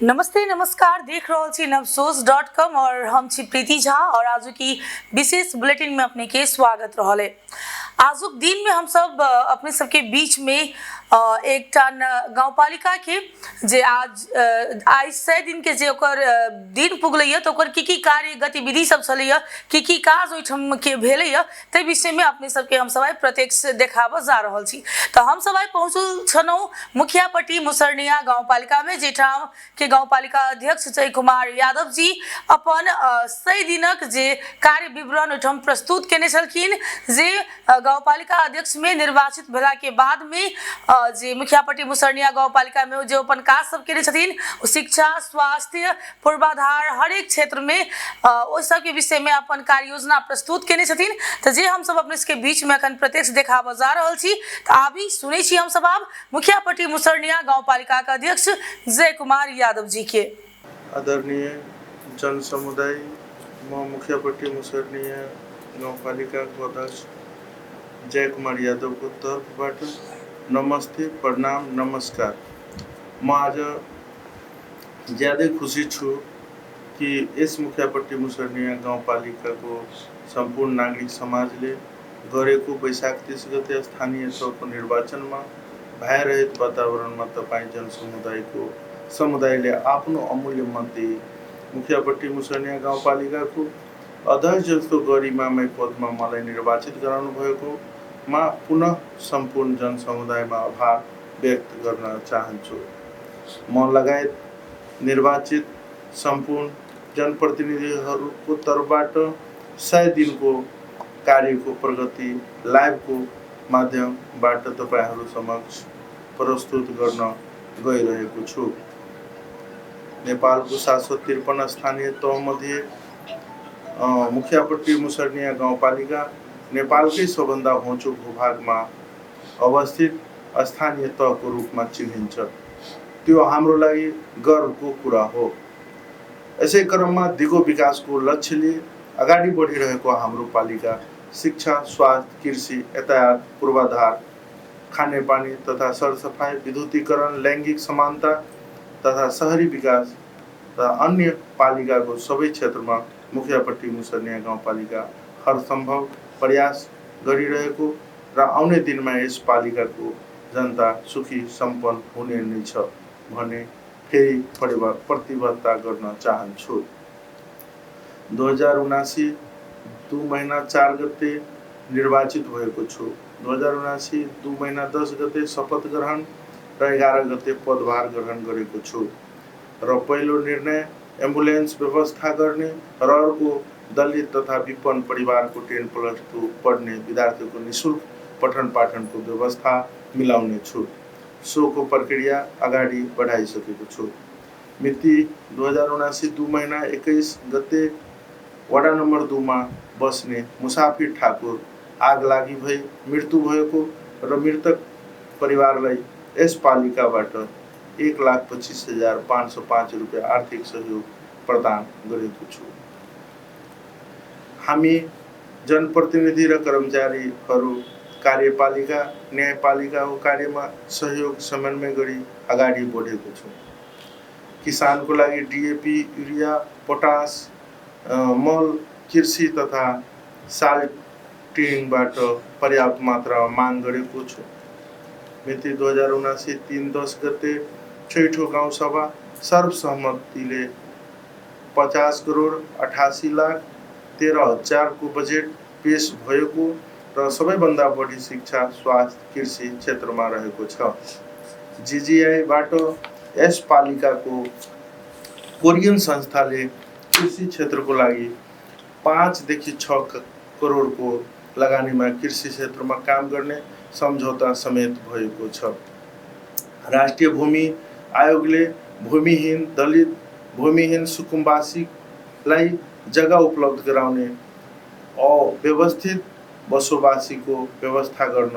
नमस्ते नमस्कार, देख रहे छी नवसोच.com और हम छी प्रीति झा और आज की विशेष बुलेटिन में अपने के स्वागत रहल है। आजुक दिन में हम सब अपने सबके बीच में एक गांवपालिका के जे आज 100 दिन के जे ओकर दिन पुगलै तो ओकर की कार्य गतिविधि सब चलैया की काज ओइठम के भेलैया ते विषय में अपने सबके हम सब प्रत्यक्ष देखाब जा रहल छी। तो हम सब पहुंचल छनौ मुखियापट्टी मुसरनिया गांवपालिका में, जेठाम के गांवपालिका अध्यक्ष जय कुमार यादव जी अपन 100 दिनक जे कार्य विवरण ओइठम प्रस्तुत केने छलखिन। जे गांवपालिका अध्यक्ष में निर्वाचित भेला के बाद में जे मुखियापट्टी मुसरनिया गांवपालिका में जो अपन काज सब केने छथिन, शिक्षा, स्वास्थ्य, पूर्वाधार हर एक क्षेत्र में ओइ सब के विषय में अपन कार्य योजना प्रस्तुत केने छथिन। तो जे हम सब अपने के बीच में अखन प्रत्यक्ष देखाब जा रहल छी। तो आबी सुनै छी हम सब आब मुखियापट्टी मुसरनिया गांवपालिका के अध्यक्ष जय कुमार यादव जी के। आदरणीय जन समुदाय, म मुखियापट्टी मुसरनिया गाउँपालिका को अध्यक्ष जय कुमार यादव को तर्फबाट नमस्ते, प्रणाम, नमस्कार। म आज ज्यादै खुसी छु कि यस मुखियापट्टी मुसरनिया गाउँपालिका को सम्पूर्ण नागरिक समाजले गरेको वैशाख 30 गते स्थानीय तहको निर्वाचनमा भइरहेको वातावरणमा तपाईँ जन समुदायले आफ्नो अमूल्य मत दिए मुखियापट्टी मुसरनिया गाउँपालिकाको अध्यक्ष जस्तो गरिमामय पदमा मलाई निर्वाचित गराउनु भएको मा पुनः सम्पूर्ण जन समुदायमा आभार व्यक्त गर्न चाहन्छु। म लगायत निर्वाचित सम्पूर्ण जनप्रतिनिधिहरूको तर्फबाट 100 दिनको कार्यको प्रगति लाइभको माध्यमबाट तपाईहरू समक्ष प्रस्तुत गर्न गइरहेको छु। नेपालको 753 स्थानीय तहमध्ये मुखियापट्टी मुसरनिया गाउँपालिका नेपालकै सबभन्दा होचो भूभागमा अवस्थित स्थानीय तहको रूपमा चिनिन्छ। त्यो हाम्रो लागि गर्वको कुरा हो। यसै क्रममा दिगो विकासको लक्ष्यले अगाडि बढिरहेको हाम्रो पालिका शिक्षा, स्वास्थ्य, कृषि, यातायात, पूर्वाधार, खानेपानी तथा सरसफाई, विद्युतीकरण, लैंगिक समानता तथा शहरी विकास तथा अन्य पालिकाको सबै क्षेत्रमा मुखियापट्टी मुसरनिया गाउँपालिका हर सम्भव प्रयास गरिरहेको र आउने दिनमा यस पालिकाको जनता सुखी सम्पन्न हुने नै छ भने फेरि प्रतिबद्धता गर्न चाहन्छु। 2079 2 महिना 4 गते निर्वाचित भएको छु। 2079 2 महिना 10 गते शपथ ग्रहण र 11 गते पदभार ग्रहण गरेको छु र पहिलो निर्णय एम्बुलेन्स व्यवस्था गर्ने र अर्को दलित तथा विपन्न परिवारको 10+2 पढ्ने विद्यार्थीको निःशुल्क पठन पाठनको व्यवस्था मिलाउने छु। सोको प्रक्रिया अगाडि बढाइसकेको छु। मिति 2079 2 महिना 21 गते वडा नम्बर 2 मा बस्ने मुसाफिर ठाकुर आग लागि भई मृत्यु भएको र मृतक परिवारलाई यस पालिकाबाट 1,25,505 रुपैयाँ आर्थिक सहयोग प्रदान गरेको छु। हामी जनप्रतिनिधि र कर्मचारीहरू कार्यपालिका न्यायपालिकाको कार्यमा सहयोग समन्वय गरी अगाडि बढेको छु। किसानको लागि डीएपी, युरिया, पोटास, मल, कृषि तथा साल्टिङबाट पर्याप्त मात्रामा माग गरेको छु। मिति 2079 3/10 गते छैठो गाउँ सभा सर्वसम्मतिले 50 करोड 88 लाख 13 हजार को बजेट पेश भएको र सबैभन्दा बढी शिक्षा, स्वास्थ्य, कृषि क्षेत्रमा रहेको छ। जीजीआईबाट यस पालिकाको कोरियन संस्थाले कृषि क्षेत्रको लागि 5 देखि 6 करोडको लगानीमा कृषि क्षेत्रमा काम गर्ने सम्झौता समेत भएको छ। राष्ट्रिय भूमि आयोगले भूमिहीन दलित, भूमिहीन सुकुम्बासीलाई जग्गा उपलब्ध गराउने अव्यवस्थित बसोबासीको व्यवस्था गर्न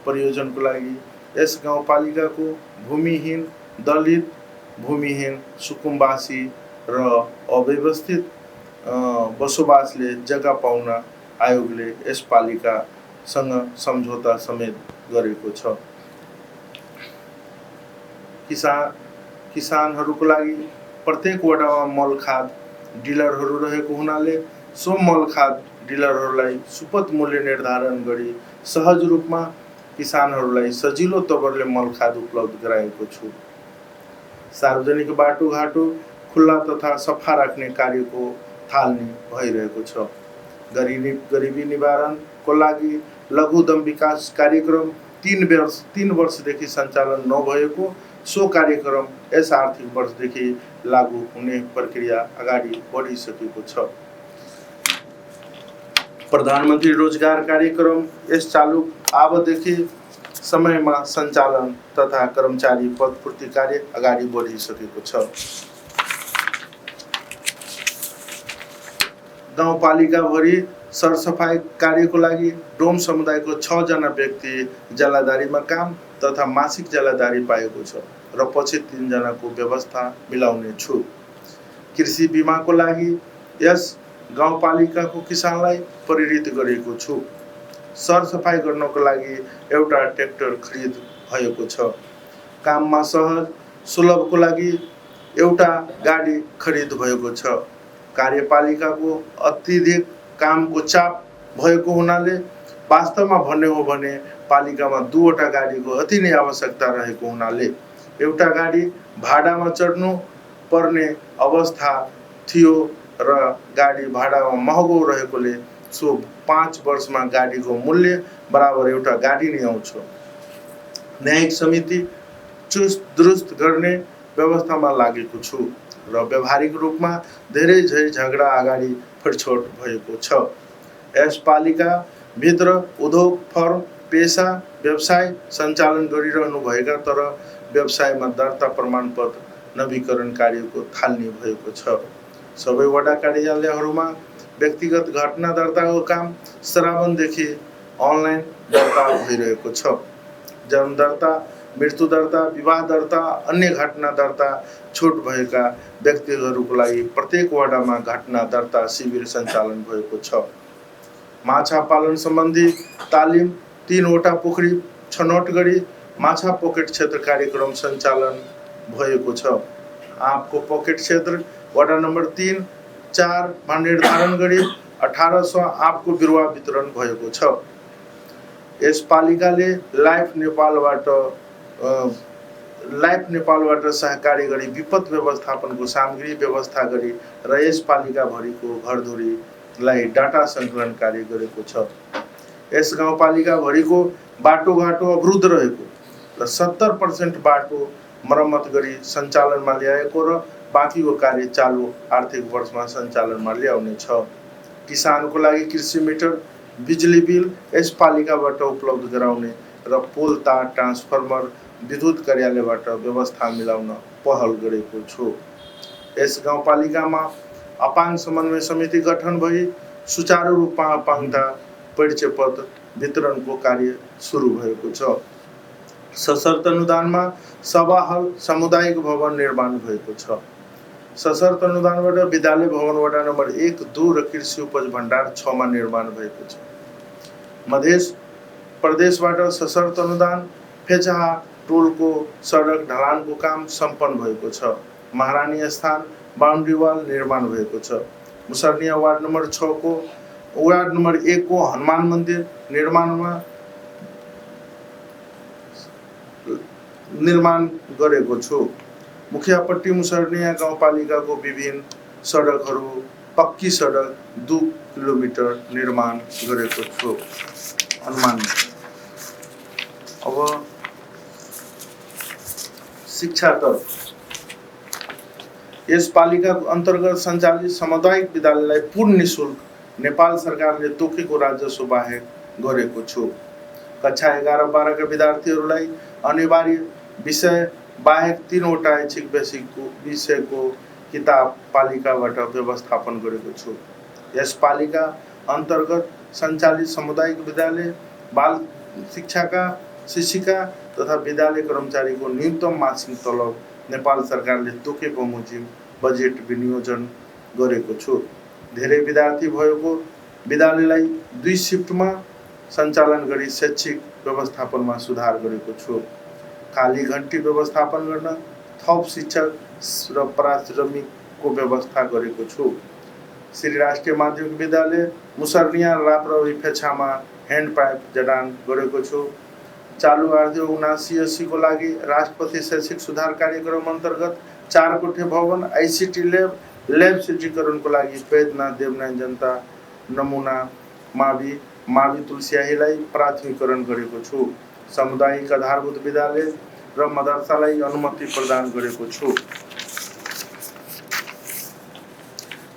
परियोजनको लागि यस गाउँपालिकाको भूमिहीन दलित, भूमिहीन सुकुम्बासी र अव्यवस्थित बसोबासले जग्गा पाउन आयोगले यस पालिकासँग सम्झौता समेत गरेको छ। किसानहरूको लागि प्रत्येक वडामा मल खाद डिलरहरू रहेको हुनाले सो मल खाद डिलरहरूलाई सुपथ मूल्य निर्धारण गरी सहज रूपमा किसानहरूलाई सजिलो तवरले मल खाद उपलब्ध गराएको छु। सार्वजनिक बाटोघाटो खुल्ला तथा सफा राख्ने कार्यको थालनी भइरहेको छ। गरिबी निवारणको लागि लघु उद्यम विकास कार्यक्रम 3 वर्षदेखि सञ्चालन नभएको सो कार्यक्रम यस आर्थिक वर्षदेखि लागू हुने प्रक्रिया अगाडि बढिसकेको छ। प्रधानमन्त्री रोजगार कार्यक्रम यस चालू अवधिदेखि समयमा सञ्चालन तथा कर्मचारी पदपूर्ति कार्य अगाडि बढिसकेको छ। गाउँपालिकाभरि सरसफाई कार्यको लागि डोम समुदायको 6 जना व्यक्ति जलाधारीमा काम तथा मासिक जलाधारी पाएको छ र पछि 3 जनाको व्यवस्था मिलाउने छु। कृषि बीमाको लागि यस गाउँपालिकाको किसानलाई प्रेरित गरेको छु। सरसफाई गर्नको लागि एउटा ट्र्याक्टर खरिद भएको छ। काममा सहज सुलभको लागि एउटा गाडी खरिद भएको छ। कार्यपालिकाको अत्यधिक कामको चाप भएको हुनाले वास्तवमा भन्ने हो भने पालिकामा 2 वटा गाडीको अति नै आवश्यकता रहेको हुनाले एउटा गाडी भाडामा चढ्नु पर्ने अवस्था थियो र गाडी भाडामा महँगो रहेकोले सो 5 वर्षमा गाडीको मूल्य बराबर एउटा गाडी नै आउँछ। न्यायिक समिति चुस्त दुरुस्त गर्ने व्यवस्थामा लागेको छु र व्यावहारिक रूपमा धेरै झगडा अगाडि फरछोट भएको छ। यस पालिका भित्र उद्योग फर्म पेशा व्यवसाय सञ्चालन गरिरहनु भएका तर व्यवसायमा दर्ता प्रमाणपत्र नवीकरण कार्यको थालनी भएको छ। सबै वडा कार्यालयहरूमा व्यक्तिगत घटना दर्ताको काम श्रावणदेखि अनलाइन दर्ता भइरहेको छ। जन्म दर्ता, मृत्यु दर्ता, विवाह दर्ता, अन्य घटना दर्ता छुट भएका व्यक्तिहरूको लागि प्रत्येक वडामा घटना दर्ता शिविर सञ्चालन भएको छ। माछा पालन सम्बन्धी तालिम 3 वटा पोखरी छनौट गरी माछा पकेट क्षेत्र कार्यक्रम सञ्चालन भएको छ। आँपको पकेट क्षेत्र वडा नम्बर 3, 4 मा निर्धारण गरी 1800 आँपको बिरुवा वितरण भएको छ। यस पालिकाले लाइफ नेपालबाट सहकारी गरी विपद व्यवस्थापनको सामग्री व्यवस्था गरी र यस पालिकाभरिको घरधुरीलाई डाटा सङ्कलन कार्य गरेको छ। यस गाउँपालिकाभरिको बाटोघाटो अवरुद्ध रहेको र 70% बाटो मर्मत गरी सञ्चालनमा ल्याएको र बाँकीको कार्य चालू आर्थिक वर्षमा सञ्चालनमा ल्याउने छ। किसानको लागि कृषि मिटर, बिजुली बिल यस पालिकाबाट उपलब्ध गराउने र पोल, तार, ट्रान्सफर्मर, विद्युत कार्यालयबाट व्यवस्था मिलाउन पहल गरेको छु। यस गाउँपालिकामा अपाङ्ग समन्वय समिति गठन भई सुचारू रूपमा अपाङ्गता परिचय पत्र वितरणको कार्य सुरु भएको छ। सशर्त अनुदानमा सभा हल सामुदायिक भवन निर्माण भएको छ। सशर्त अनुदानबाट विद्यालय भवन वडा नम्बर 1, 2 र कृषि उपज भण्डार 6 मा निर्माण भएको छ। मध्य प्रदेशबाट सशर्त अनुदान फेचहा टोलको सडक ढलानको काम सम्पन्न भएको छ। महारानी स्थान बाउन्ड्री वाल निर्माण भएको छ। मुसर्निया वार्ड नम्बर 6 को वार्ड नम्बर 1 को हनुमान मन्दिर निर्माण गरेको छु। मुखियापट्टी मुसर्निया गाउँपालिकाको विभिन्न सडकहरू पक्की सडक 2 किलोमिटर निर्माण गरेको छु। हनुमान अब शिक्षातर्फ यस पालिकाको अन्तर्गत सञ्चालित सामुदायिक विद्यालयलाई पूर्ण निःशुल्क नेपाल सरकारले तोकेको राजस्व बाहेक गरेको छु। कक्षा 11-12 का विद्यार्थीहरूलाई अनिवार्य विषय बाहेक 3 वटा ऐच्छिक विषयको किताब पालिकाबाट व्यवस्थापन गरेको छु। यस पालिका अन्तर्गत सञ्चालित सामुदायिक विद्यालय बाल शिक्षाका शिक्षिका तथा विद्यालय कर्मचारीको न्यूनतम मासिक तलब नेपाल सरकारले तोकेको मुजिब बजेट विनियोजन गरेको छु। धेरै विद्यार्थी भएको विद्यालयलाई 2 शिफ्टमा सञ्चालन गरी शैक्षिक व्यवस्थापनमा सुधार गरेको छु। खाली घण्टी व्यवस्थापन गर्न थप शिक्षक र पारिश्रमिकको व्यवस्था गरेको छु। श्री राष्ट्रिय माध्यमिक विद्यालय मुसर्निया राप्रवी फेछामा ह्यान्ड पाइप जडान गरेको छु। चालु आर्थिक 79-80 को लागि राष्ट्रपति शैक्षिक सुधार कार्यक्रम अन्तर्गत 4 कोठे भवन आईसीटी ल्याब सिटीकरणको लागि वेदनाथ देवनारायण जनता नमुना मावि तुलसियाहीलाई प्राथमिकरण गरेको छु। सामुदायिक आधारभूत विद्यालय र मदरसालाई अनुमति प्रदान गरेको छु।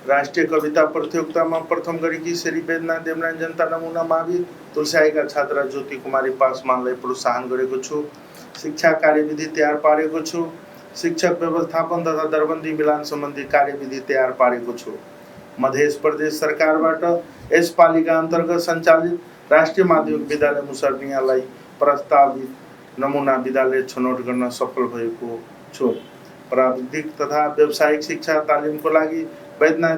राष्ट्रिय कविता प्रतियोगितामा प्रथम गरेकी श्री वेदनाथ देवनारायण जनता नमुना मावि तुलसियाहीका छात्रा ज्योति कुमारी पासवानलाई प्रोत्साहन गरेको छु। शिक्षा कार्यविधि तयार पारेको छु। शिक्षक व्यवस्थापन तथा दरबन्दी मिलान सम्बन्धी कार्यविधि तयार पारेको छु। मध्य प्रदेश सरकारबाट यस पालिका अन्तर्गत सञ्चालित राष्ट्रिय माध्यमिक विद्यालय मुसर्नियालाई प्रस्तावित नमुना विद्यालय छनौट गर्न सफल भएको छु। प्राविधिक तथा व्यावसायिक शिक्षा तालिमको लागि वेदनाथ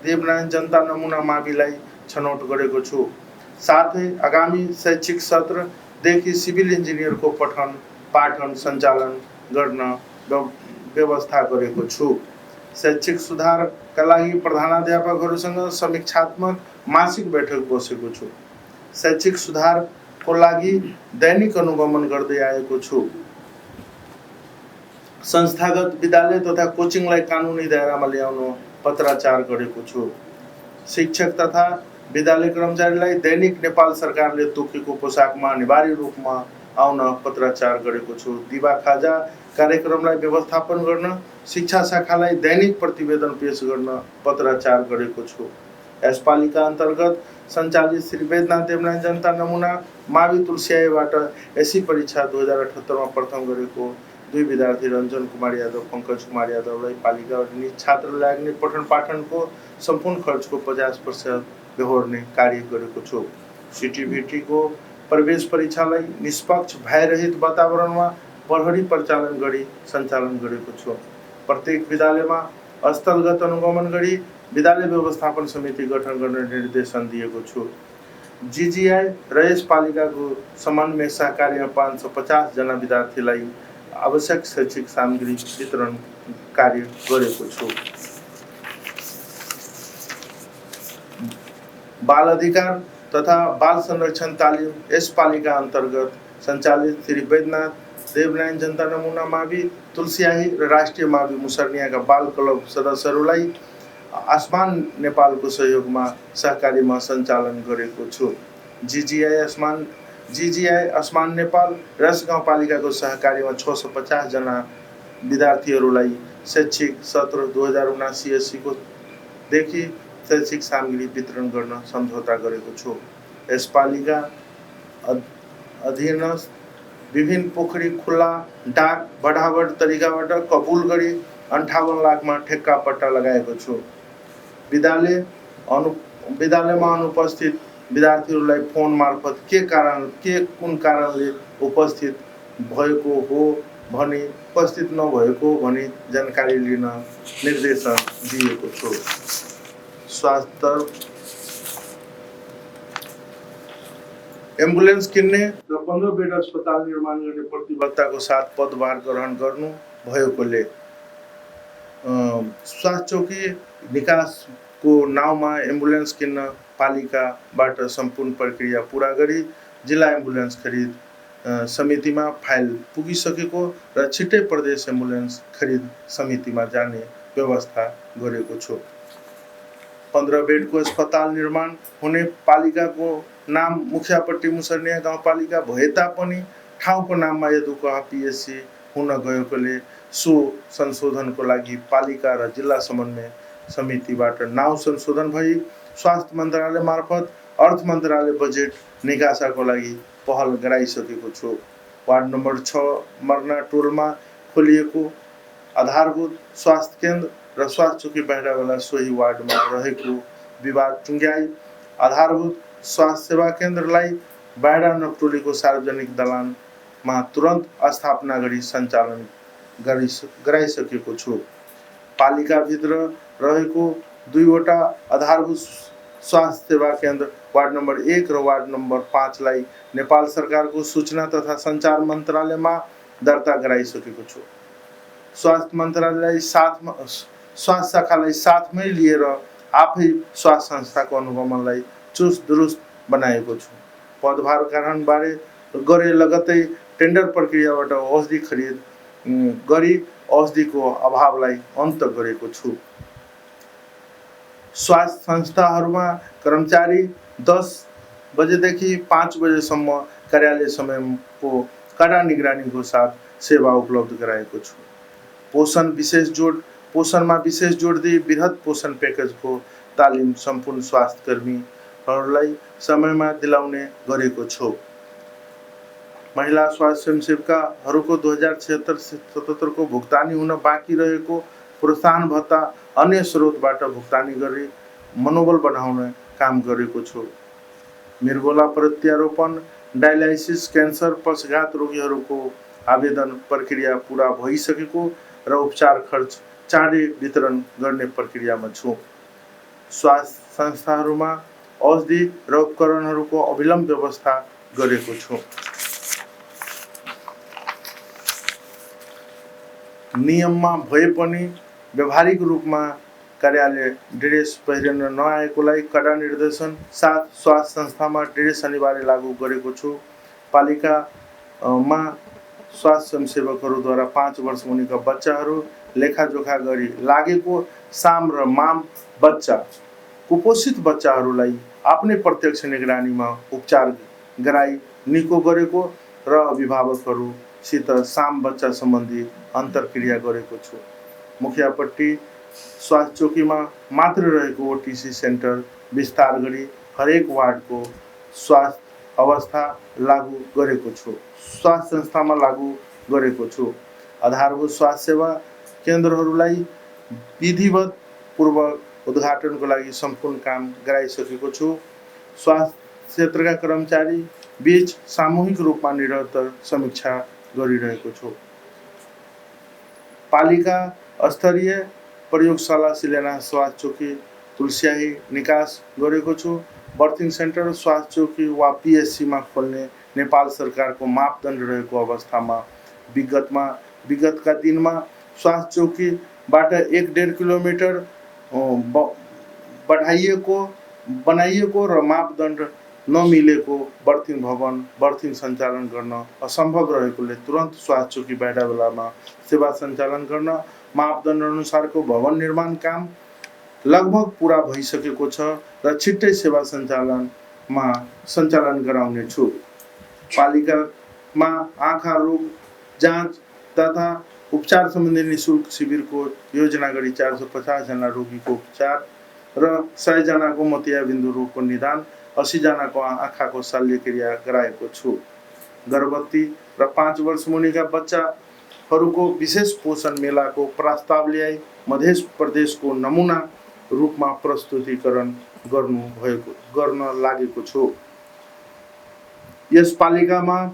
देवनारायण जनता नमुना माविलाई छनौट गरेको छु। साथै आगामी शैक्षिक सत्रदेखि सिभिल इन्जिनियरको पठन पाठन सञ्चालन गर्न व्यवस्था गरेको छु। शैक्षिक सुधारका लागि प्रधानाध्यापकहरूसँग समीक्षात्मक मासिक बैठक बसेको छु। शैक्षिक सुधारको लागि दैनिक अनुगमन गर्दै आएको छु। संस्थागत विद्यालय तथा कोचिङलाई कानुनी दायरामा ल्याउन पत्राचार गरेको छु। शिक्षक तथा विद्यालय कर्मचारीलाई दैनिक नेपाल सरकारले तोकेको पोसाकमा अनिवार्य रूपमा आउन पत्राचार गरेको छु। दिवा खाजा कार्यक्रमलाई व्यवस्थापन गर्न शिक्षा शाखालाई दैनिक प्रतिवेदन पेश गर्न पत्राचार गरेको छु। यस पालिका अन्तर्गत सञ्चालित श्री वेदनाथ देवनारायण जनता नमुना मावि तुलसियाहीबाट एसई परीक्षा 2078 मा प्रथम गरेको 2 विद्यार्थी रञ्जन कुमार यादव पंकज कुमार यादवलाई पालिकाबाट निज छात्रलाई लाग्ने पठन पाठनको सम्पूर्ण खर्चको 50% बेहोर्ने कार्य गरेको छु। सीटीभीटीको प्रवेश परीक्षालाई निष्पक्ष भयरहित वातावरणमा प्रहरी परिचालन गरी सञ्चालन गरेको छु। प्रत्येक विद्यालयमा स्थलगत अनुगमन गरी विद्यालय व्यवस्थापन समिति गठन गर्ने निर्देशन दिएको छु। जीजीआई र यस पालिकाको समन्वय सहकार्यमा 550 जना विद्यार्थीलाई आवश्यक शैक्षिक सामग्री वितरण कार्य गरेको छु। बाल अधिकार तथा बाल संरक्षण तालिम यस पालिका अन्तर्गत सञ्चालित श्री वेदनाथ देवनारायण जनता नमुना मावि तुलसियाही र राष्ट्रिय मावि मुसर्नियाका बाल क्लब सदस्यहरूलाई आसमान नेपालको सहयोगमा सहकारीमा सञ्चालन गरेको छु। जीजीआई आसमान नेपाल रस गाउँपालिकाको सहकारीमा 650 जना विद्यार्थीहरूलाई शैक्षिक सत्र 2079-80 को देखि शैक्षिक सामग्री वितरण गर्न सम्झौता गरेको छु। यस पालिका अधीनस्थ विभिन्न पोखरी खुल्ला डाक बढावट तरिकाबाट कबुल गरी 58 लाखमा ठेक्का पट्टा लगाएको छु। विद्यालयमा अनुपस्थित विद्यार्थीहरूलाई फोन मार्फत कुन कारणले उपस्थित भएको हो भने उपस्थित नभएको भनी जानकारी लिन निर्देशन दिएको छु। स्वास्थ्य एम्बुलेन्स किन्ने र 15 बेड अस्पताल निर्माण गर्ने प्रतिबद्धताको साथ पदभार ग्रहण गर्नु भएकोले स्वास्थ्य चौकी निकासको नाउँमा एम्बुलेन्स किन्न पालिकाबाट सम्पूर्ण प्रक्रिया पूरा गरी जिल्ला एम्बुलेन्स खरिद समितिमा फाइल पुगिसकेको र छिट्टै प्रदेश एम्बुलेन्स खरिद समितिमा जाने व्यवस्था गरेको छु। 15 बेडको अस्पताल निर्माण हुने पालिकाको नाम मुखियापट्टी मुसर्निया गाउँपालिका भए तापनि ठाउँको नाममा यदुकोहा पिएससी हुन गएकोले सो संशोधनको लागि पालिका र जिल्ला समन्वय समितिबाट नाउँ संशोधन भई स्वास्थ्य मन्त्रालय मार्फत अर्थ मन्त्रालय बजेट निकासाको लागि पहल गराइसकेको छु। वार्ड नम्बर 6 मर्ना टोलमा खोलिएको आधारभूत स्वास्थ्य केन्द्र र स्वास्थ्य चौकी बाहिरवाला सोही वार्डमा रहेको विवाद टुङ्ग्याई आधारभूत स्वास्थ्य सेवा केन्द्रलाई बाहिर नक्टोलीको सार्वजनिक दलानमा तुरन्त स्थापना गरी सञ्चालन गराइसकेको छु। पालिकाभित्र रहेको 2वटा आधारभूत स्वास्थ्य सेवा केन्द्र वार्ड नम्बर 1 र वार्ड नम्बर 5 नेपाल सरकारको सूचना तथा सञ्चार मन्त्रालयमा दर्ता गराइसकेको छु। स्वास्थ्य मन्त्रालयलाई साथमा स्वास्थ्य शाखालाई साथमै लिएर आफै स्वास्थ्य संस्थाको अनुगमनलाई चुस्त दुरुस्त बनाएको छु। पदभार कारणबारे गरे लगत्तै टेन्डर प्रक्रियाबाट औषधि खरिद गरी औषधिको अभावलाई अन्त गरेको छु। स्वास्थ्य संस्थाहरूमा कर्मचारी 10 बजेदेखि 5 बजेसम्म कार्यालय समयको कडा निगरानीको साथ सेवा उपलब्ध गराएको छु। पोषणमा विशेष जोड दिई वृहत पोषण प्याकेजको तालिम सम्पूर्ण स्वास्थ्य कर्मीहरूलाई समयमा दिलाउने गरेको छु। महिला स्वास्थ्य स्वयंसेविकाहरूको 2076-77 को भुक्तानी हुन बाँकी रहेको प्रोत्साहन भत्ता अन्य स्रोतबाट भुक्तानी गरी मनोबल बढाउने काम गरेको छु। मृगौला प्रत्यारोपण, डायलाइसिस, क्यान्सर, पक्षघात रोगीहरूको आवेदन प्रक्रिया पूरा भइसकेको र उपचार खर्च चाँडै वितरण गर्ने प्रक्रियामा छु। स्वास्थ्य संस्थाहरूमा औषधि र उपकरणहरूको अविलम्ब व्यवस्था गरेको छु। नियममा भए पनि व्यावहारिक रूपमा कार्यालय ड्रेस पहिरन नआएकोलाई कडा निर्देशन साथ स्वास्थ्य संस्थामा ड्रेस अनिवार्य लागू गरेको छु। पालिकामा स्वास्थ्य स्वयंसेवकहरूद्वारा 5 वर्ष मुनिका बच्चाहरू लेखाजोखा गरी लागेको साम र माम बच्चा कुपोषित बच्चाहरूलाई आफ्नै प्रत्यक्ष निगरानीमा उपचार गराई निको गरेको र अभिभावकहरूसित साम बच्चा सम्बन्धी अन्तर्क्रिया गरेको छु। मुखियापट्टि स्वास्थ्य चौकीमा मात्र रहेको ओटिसी सेन्टर विस्तार गरी हरेक वार्डको स्वास्थ्य अवस्था लागू गरेको छु। स्वास्थ्य संस्थामा लागू गरेको छु। आधारभूत स्वास्थ्य सेवा केन्द्रहरूलाई विधिवत पूर्वक उद्घाटनको लागि सम्पूर्ण काम गराइसकेको छु। स्वास्थ्य क्षेत्रका कर्मचारी बीच सामूहिक रूपमा निरन्तर समीक्षा गरिरहेको छु। पालिका स्तरीय प्रयोगशाला शिलान्यास स्वास्थ्य चौकी तुलस्याही निकास गरेको छु। बर्थिङ सेन्टर स्वास्थ्य चौकी वा पिएचसीमा खोल्ने नेपाल सरकारको मापदण्ड रहेको अवस्थामा विगतका दिनमा स्वास्थ्य चौकीबाट 1.5 किलोमिटर बनाइएको र मापदण्ड नमिलेको बर्थिङ भवन बर्थिङ सञ्चालन गर्न असम्भव रहेकोले तुरन्त स्वास्थ्य चौकी बाहिर बेलामा सेवा सञ्चालन गर्न मापदण्ड अनुसारको भवन निर्माण काम लगभग पूरा भइसकेको छ र छिट्टै सेवा सञ्चालन गराउने छु। पालिकामा आँखा रोग जाँच तथा उपचार सम्बन्धी निःशुल्क शिविरको योजना गरी 450 जना रोगीको उपचार र 100 जनाको मोतियाबिन्दु रोगको निदान, 80 जनाको आँखाको शल्यक्रिया गराएको छु। गर्भवती र 5 वर्ष मुनिका बच्चाहरूको विशेष पोषण मेलाको प्रस्ताव ल्याई मध्य प्रदेशको नमुना रूपमा प्रस्तुतीकरण गर्न लागेको छु। यस पालिकामा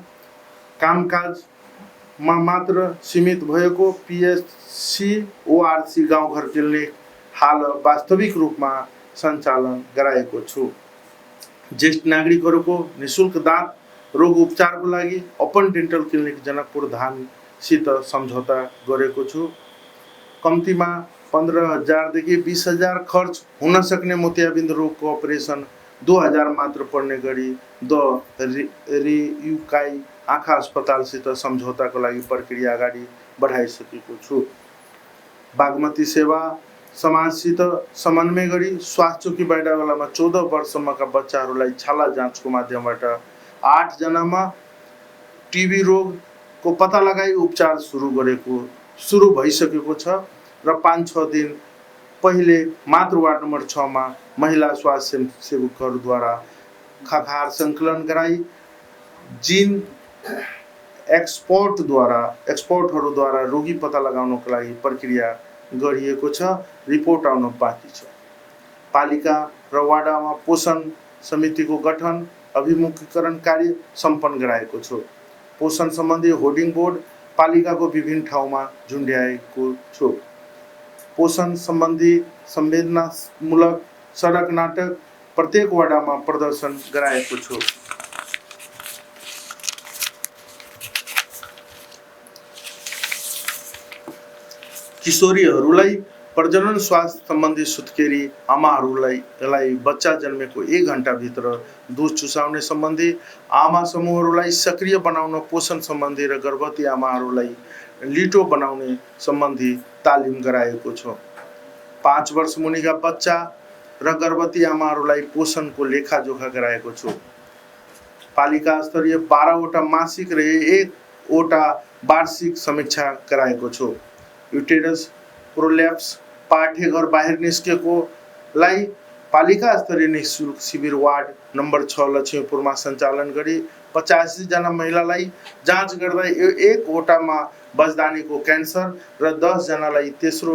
कामकाजमा मात्र सीमित भएको पिएचसी ओआरसी गाउँघर क्लिनिक हाल वास्तविक रूपमा सञ्चालन गराएको छु। ज्येष्ठ नागरिकहरूको निःशुल्क दाँत रोग उपचारको लागि ओपन डेन्टल क्लिनिक जनकपुर धामसित सम्झौता गरेको छु। कम्तीमा 15,000 देखि 20,000 खर्च हुन सक्ने मोतियाबिन्दु रोगको अपरेसन 2,000 मात्र पर्ने गरी द रियुकाई आँखा अस्पतालसित सम्झौताको लागि प्रक्रिया अगाडि बढाइसकेको छु। बागमती सेवा समाजसित समन्वय गरी स्वास्थ्य चौकी बाइडावालामा 14 वर्षसम्मका बच्चाहरूलाई छाला जाँचको माध्यमबाट 8 जनामा टिबी रोगको पत्ता लगाई उपचार सुरु भइसकेको छ र 5-6 दिन पहिले मात्र वार्ड नम्बर 6 मा महिला स्वास्थ्य सेवकहरूद्वारा खखार सङ्कलन गराई जिन एक्सपर्टहरूद्वारा रोगी पत्ता लगाउनको लागि प्रक्रिया गरिएको छ। रिपोर्ट आउन बाँकी छ। पालिका र वाडामा पोषण समितिको गठन अभिमुखीकरण कार्य सम्पन्न गराएको छु। पोषण सम्बन्धी होर्डिङ बोर्ड पालिकाको विभिन्न ठाउँमा झुन्ड्याएको छु। पोषण सम्बन्धी संवेदनामूलक सडक नाटक प्रत्येक वडामा प्रदर्शन गराएको छु। किशोरीहरूलाई प्रजनन स्वास्थ्य सम्बन्धी सुत्केरी आमाहरूलाई बच्चा जन्मेको 1 घण्टाभित्र दुध चुसाउने सम्बन्धी, आमा समूहहरूलाई सक्रिय बनाउन पोषण सम्बन्धी र गर्भवती आमाहरूलाई लिटो बनाउने सम्बन्धी तालिम गराएको छ। 5 वर्ष मुनिका बच्चा र गर्भवती आमाहरूलाई पोषणको लेखाजोखा गराएको छु। पालिका स्तरीय 12वटा मासिक र 1वटा वार्षिक समीक्षा गराएको छु। युटेरस प्रोल्याप्स पाठेघर बाहिर निस्केकोलाई पालिका स्तरीय निःशुल्क शिविर वार्ड नम्बर 6 लक्ष्मीपुरमा सञ्चालन गरी 85 जना महिलालाई जाँच गर्दा 1वटामा बजदानीको क्यान्सर र 10 जनालाई तेस्रो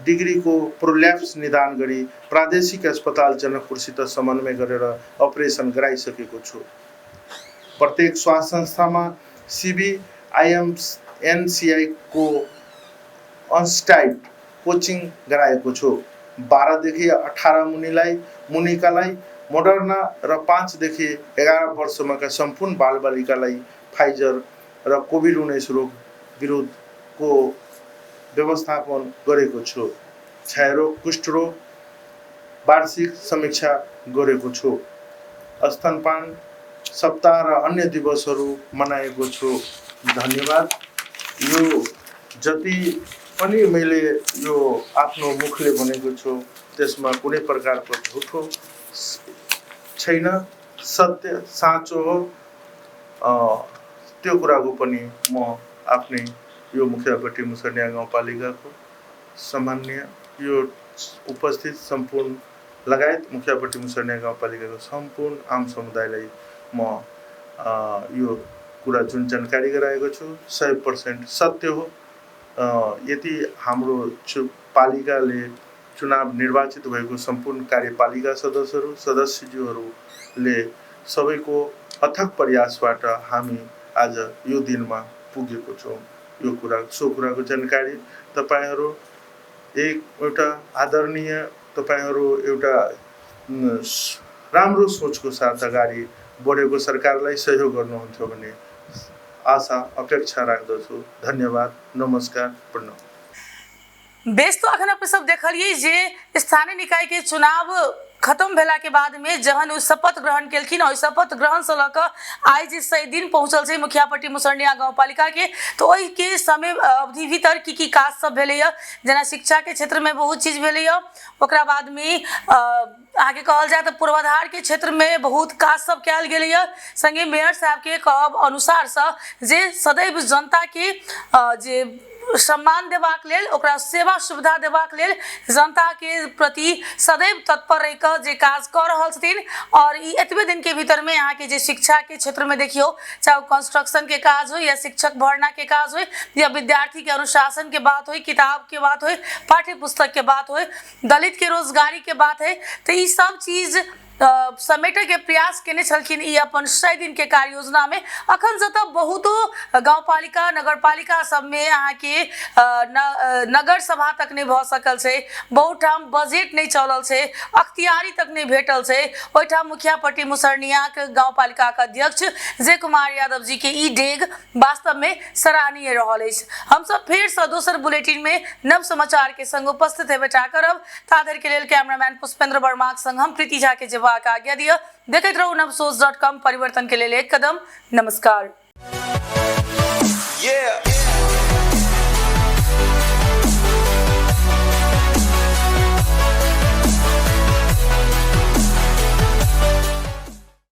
डिग्रीको प्रोल्याप्स निदान गरी प्रादेशिक अस्पताल जनकपुरसित समन्वय गरेर अपरेसन गराइसकेको छु। प्रत्येक स्वास्थ्य संस्थामा CBIMNCI को अनस्टाइट कोचिङ गराएको छु। 12 देखि 18 मुनिकालाई मोडर्ना र 5 देखि 11 वर्षमाका सम्पूर्ण बालबालिकालाई फाइजर र कोभिड-19 रोग विरुद्धको व्यवस्थापन गरेको छु। क्षयरोग, कुष्ठरोग वार्षिक समीक्षा गरेको छु। स्तनपान सप्ताह र अन्य दिवसहरू मनाएको छु। धन्यवाद। यो जति पनि मैले यो आफ्नो मुखले भनेको छु त्यसमा कुनै प्रकारको झुटो छैन, सत्य साँचो हो। त्यो कुराको पनि म आफ्नै यो मुखियापट्टी मुसर्निया गाउँपालिकाको सामान्य यो उपस्थित सम्पूर्ण लगायत मुखियापट्टी मुसर्निया गाउँपालिकाको सम्पूर्ण आम समुदायलाई म यो कुरा जुन जानकारी गराएको छु 100% सत्य हो। यदि हाम्रो पालिकाले चुनाव निर्वाचित भएको सम्पूर्ण कार्यपालिका सदस्यज्यूहरूले सबैको अथक प्रयासबाट हामी आज यो दिनमा पुगेको छौँ। यो कुराको जानकारी तपाईहरू एउटा आदरणीय, तपाईहरू एउटा राम्रो सोचको साथ अगाडि बढेको सरकारलाई सहयोग गर्नुहुन्छ भन्ने आशा अपेक्षा राख्दछु। धन्यवाद, नमस्कार, प्रणाम। बेस तो अखन अपने सब देखलिए जे स्थानीय निकाय के चुनाव खत्म भेला के बाद में जहन शपथ ग्रहण केलखिन और शपथ ग्रहण से लक आई जे 100 दिन पहुंचल से मुखियापट्टी मुसर्निया गाउँपालिका के, तो ओहि के समय अवधि भीतर की काज सब भेलै जना शिक्षा के क्षेत्र में बहुत चीज भेलै। ओकरा बाद में आगे कहल जाए तो पूर्वाधार के क्षेत्र में बहुत काज सब कयल गेलै। संगे मेयर साहब के कहब अनुसार से जे सदैव जनता के जे सम्मान देबाक लेल, ओकरा सेवा सुविधा देबाक लेल जनता के प्रति सदैव तत्पर रह कर जे काज कर रहल छथिन। और एतबे दिन के भीतर में यहाँ के जे शिक्षा के क्षेत्र में देखियो, चाहे कंस्ट्रक्शन के काज हो या शिक्षक भर्ना के काज हो या विद्यार्थी के अनुशासन के बात हो, किताब के बात हो, पाठ्य पुस्तक के बात हो, दलित के रोजगारी के बात है, तो ये सब चीज समेटे के प्रयास केने छलखिन। ई अपन 100 दिन के कार्य योजना में अखन जतऽ बहुतो गाउँपालिका नगरपालिका सब में यहाँ के नगर सभा तक नहीं भ सकल छै, बहुत ठाम बजेट नहीं चलल छै, अख्तियारी तक नहीं भेटल छै। ओहिठाम मुखियापट्टी मुसर्निया के गाउँपालिका के अध्यक्ष जय कुमार यादव जी के ई डेग वास्तव में सराहनीय रहल अछि। हम सब फेर से दोसर बुलेटिन में नव समाचार के संग उपस्थित हेबेटा करब। ताधर के लेल कैमरामैन पुष्पेंद्र वर्मा के संग हम प्रीति झा के जवाब आज्ञा दिया। देखते रहो नवसोच.com, परिवर्तन के लिए एक कदम। नमस्कार।